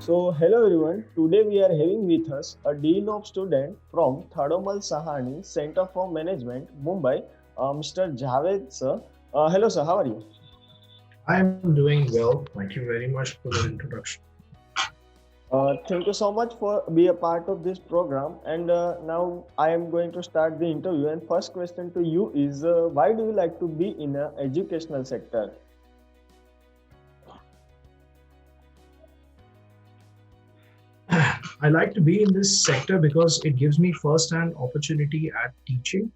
Hello everyone. Today we are having with us a dean of student from Thadomal Shahani Center for Management, Mumbai, Mr. Jaaved sir. Hello sir, how are you? I'm doing well. Thank you very much for the introduction. Thank you so much for be a part of this program. And now I am going to start the interview. And first question to you is, why do you like to be in a educational sector? I like to be in this sector because it gives me first-hand opportunity at teaching,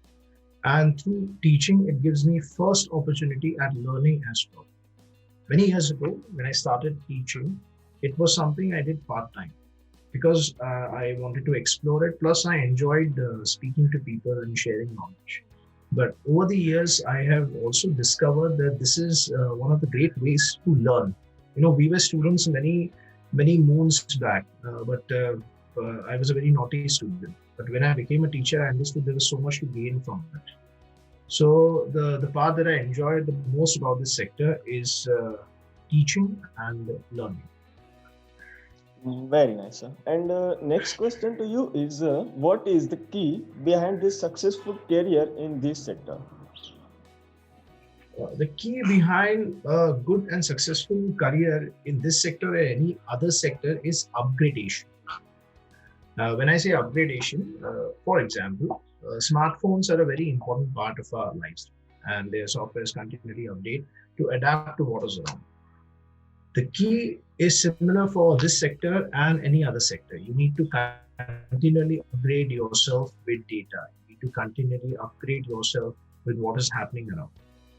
and through teaching, it gives me first opportunity at learning as well. Many years ago, when I started teaching, it was something I did part-time because I wanted to explore it. Plus, I enjoyed speaking to people and sharing knowledge. But over the years, I have also discovered that this is one of the great ways to learn. We were students many moons back, but I was a very naughty student. But when I became a teacher, I understood there was so much to gain from it. So the part that I enjoyed the most about this sector is teaching and learning. Very nice, sir. And next question to you is, what is the key behind this successful career in this sector? The key behind a good and successful career in this sector or any other sector is upgradation. When I say upgradation, for example, smartphones are a very important part of our lives, and their software is continually update to adapt to what is around. The key is similar for this sector and any other sector. You need to continually upgrade yourself with data. You need to continually upgrade yourself with what is happening around.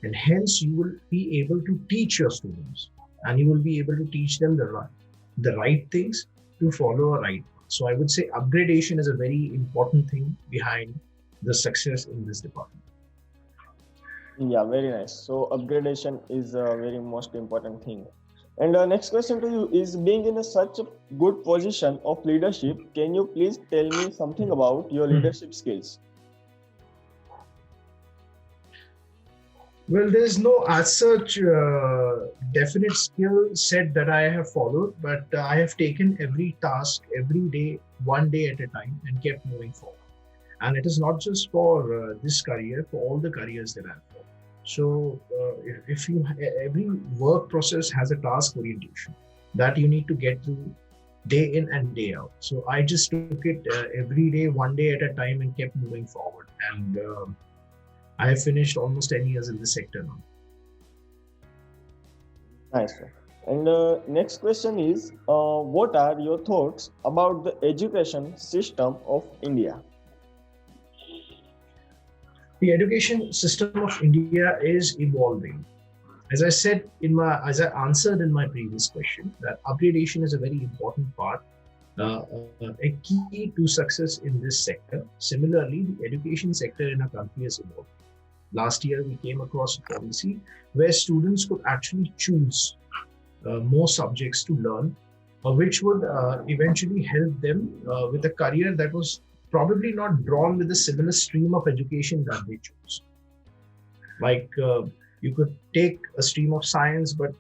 And hence you will be able to teach your students, and you will be able to teach them the right things to follow a right path. So I would say upgradation is a very important thing behind the success in this department. Yeah, very nice. So upgradation is a very most important thing. And next question to you is, being in such a good position of leadership, can you please tell me something about your Mhm. leadership skills? Well, there's no as such definite skill set that I have followed, but I have taken every task every day, one day at a time, and kept moving forward. And it is not just for this career, for all the careers that I've followed. So, if you every work process has a task orientation that you need to get through day in and day out. So I just took it every day, one day at a time, and kept moving forward. And I have finished almost 10 years in this sector now. Nice, sir. And next question is, what are your thoughts about the education system of India? The education system of India is evolving. As I answered in my previous question, that upgradation is a very important part, a key to success in this sector. Similarly, the education sector in our country has evolved. Last year, we came across a policy where students could actually choose more subjects to learn, which would eventually help them with a career that was probably not drawn with a similar stream of education that they chose. Like you could take a stream of science, but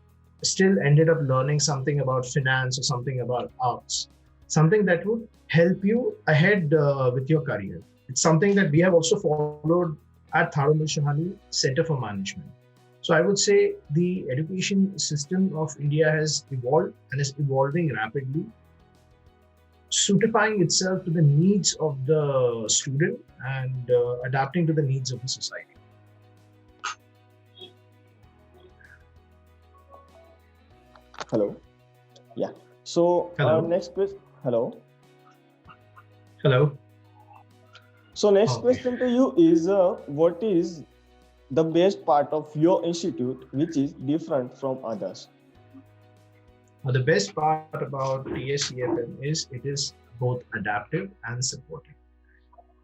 still ended up learning something about finance or something about arts, something that would help you ahead with your career. It's something that we have also followed at Thadomal Shahani Center for Management. So I would say the education system of India has evolved and is evolving rapidly, suitifying itself to the needs of the student and adapting to the needs of the society. Hello. Yeah. So Hello. next question. Hello. Hello. So next Okay. question to you is, what is the best part of your institute which is different from others? The best part about TSCFM is it is both adaptive and supportive.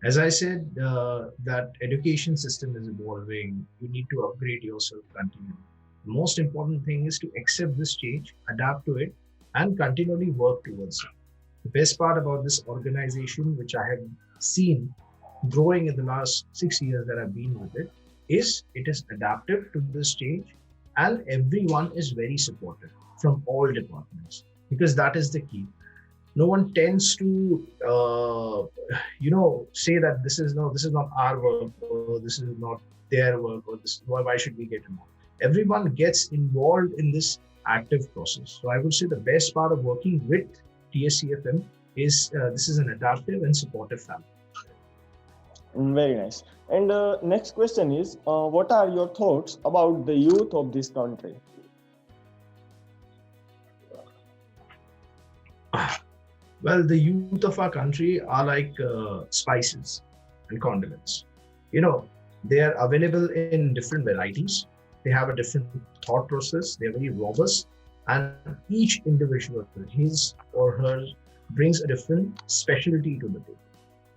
As I said, that education system is evolving. You need to upgrade yourself continually. The most important thing is to accept this change, adapt to it, and continually work towards it. The best part about this organization, which I have seen growing in the last 6 years that I've been with is it is adaptive to this change, and everyone is very supportive from all departments, because that is the key. no one tends to say that this is not our work, or this is not their work, or this why should we get involved. Everyone gets involved in this active process. So I would say the best part of working with TSCFM is this is an adaptive and supportive family. Very nice. And next question is, what are your thoughts about the youth of this country? Well, the youth of our country are like spices and condiments. They are available in different varieties. They have a different thought process. They're very robust, and each individual, his or her, brings a different specialty to the table.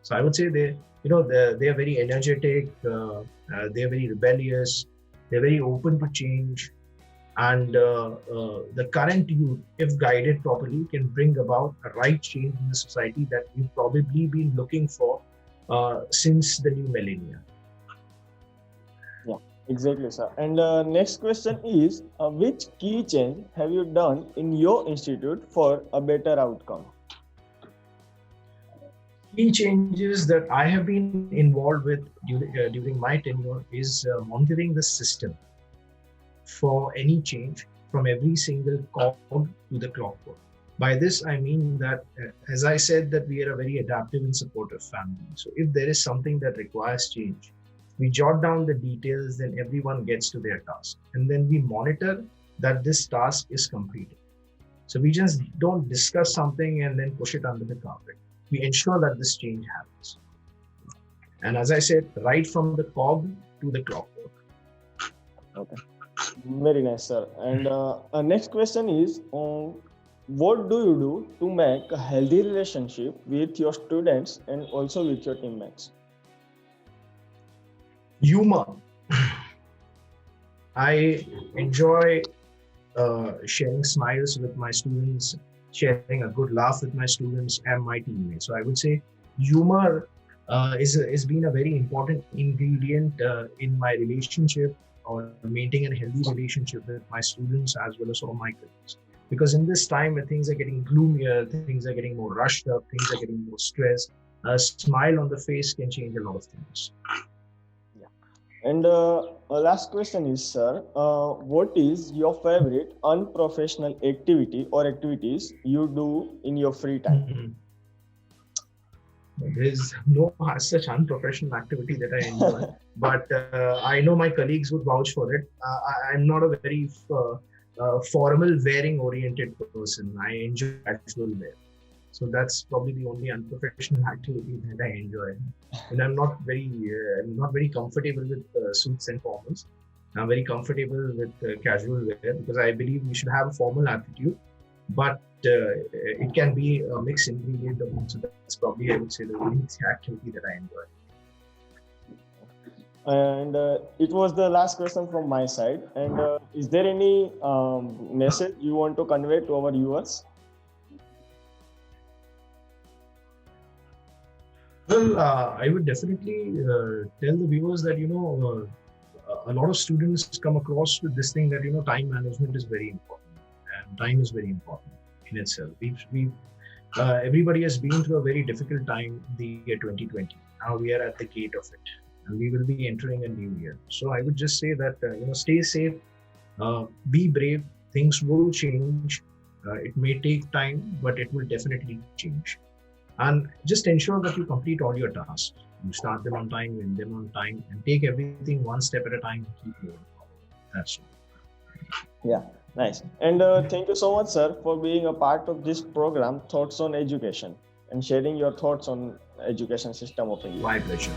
So I would say they are very energetic. They are very rebellious. They're very open to change. And the current youth, if guided properly, can bring about a right change in the society that we've probably been looking for since the new millennia. Yeah, exactly, sir. And next question is, which key change have you done in your institute for a better outcome? Key changes that I have been involved with during my tenure is monitoring the system for any change from every single cog to the clockwork. By this, I mean that, as I said, that we are a very adaptive and supportive family. So if there is something that requires change, we jot down the details, then everyone gets to their task. And then we monitor that this task is completed. So we just don't discuss something and then push it under the carpet. We ensure that this change happens. And as I said, right from the cog to the clockwork. Okay. Very nice, sir. And next question is, what do you do to make a healthy relationship with your students and also with your teammates? Humor. I enjoy sharing smiles with my students, sharing a good laugh with my students and my teammates. So I would say humor is been a very important ingredient in my relationship, or maintaining a healthy relationship with my students as well as all my colleagues. Because in this time when things are getting gloomier, things are getting more rushed up, things are getting more stressed, a smile on the face can change a lot of things. Yeah. And last question is, sir, what is your favorite unprofessional activity or activities you do in your free time? Mm-hmm. There's no such unprofessional activity that I enjoy, but I know my colleagues would vouch for it. I'm not a very formal wearing oriented person. I enjoy casual wear. So that's probably the only unprofessional activity that I enjoy. And I'm not very comfortable with suits and formals. I'm very comfortable with casual wear because I believe we should have a formal attitude, but it can be a mixed ingredient of it. So that's probably, I would say, the only activity that I enjoy. And it was the last question from my side. And is there any message you want to convey to our viewers? Well, I would definitely tell the viewers that, a lot of students come across with this thing that, time management is very important, and time is very important in itself. Everybody has been through a very difficult time, the year 2020. Now we are at the gate of it, and we will be entering a new year. So I would just say that, stay safe, be brave. Things will change. It may take time, but it will definitely change. And just ensure that you complete all your tasks. You start them on time, end them on time, and take everything one step at a time and keep moving forward. That's it. Yeah, nice. And thank you so much, sir, for being a part of this program, Thoughts on Education, and sharing your thoughts on education system of India. My pleasure.